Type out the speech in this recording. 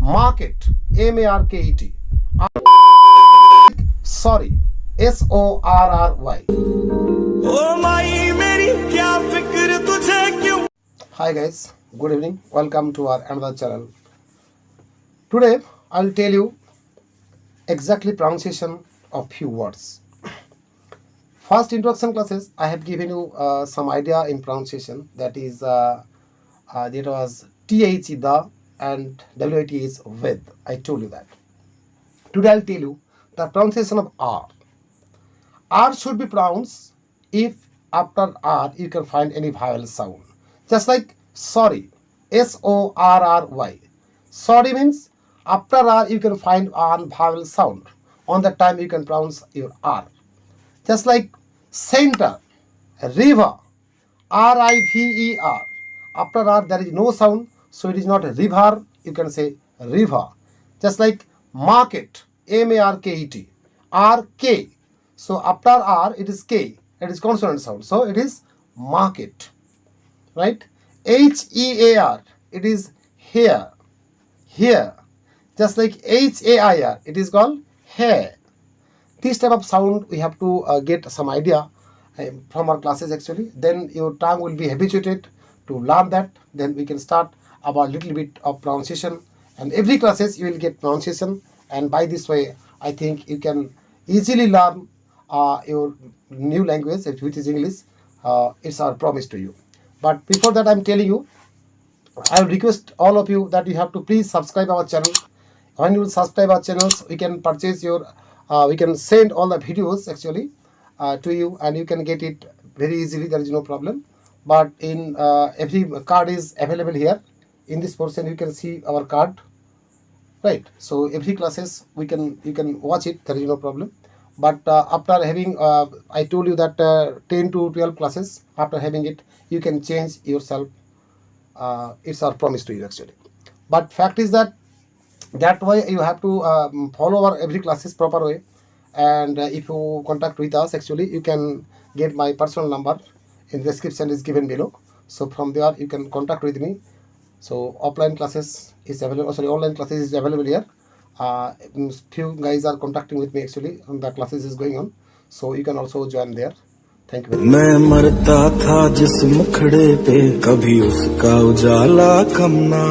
market, market, sorry, sorry. Hi guys, good evening, welcome to our another channel. Today I'll tell you exactly pronunciation of few words. First introduction classes I have given you some idea in pronunciation, that is that was TH the and WAT is with. I told you that. Today I'll tell you the pronunciation of R. R should be pronounced if after R you can find any vowel sound. Just like sorry, sorry. Sorry means after R you can find one vowel sound. On that time you can pronounce your R. Just like center, river, river. After R there is no sound, so it is not a river, you can say river. Just like market, market, rk. So after R it is K, it is consonant sound, so it is market, right? HEAR, it is here, here. Just like HAIR, it is called hair. This type of sound we have to get some idea from our classes actually. Then your tongue will be habituated to learn that. Then we can start about little bit of pronunciation. And every classes you will get pronunciation. And by this way, I think you can easily learn your new language, which is English. It's our promise to you. But before that, I'm telling you, I will request all of you that you have to please subscribe our channel. When you subscribe our channels, we can purchase your, we can send all the videos actually to you, and you can get it very easily. There is no problem. But in every card is available here. In this portion, you can see our card, right? So every classes you can watch it. There is no problem. But after having, I told you that 10 to 12 classes, after having it, you can change yourself. It's our promise to you actually. But fact is that way you have to follow our every classes proper way. And if you contact with us actually, you can get my personal number in the description is given below. So from there you can contact with me. So offline classes is available, sorry, online classes is available here. Few guys are contacting with me actually, and the classes is going on, so you can also join there. Thank you very much. मैं मरता था जिस मुखड़े पे कभी उसका उजाला कम ना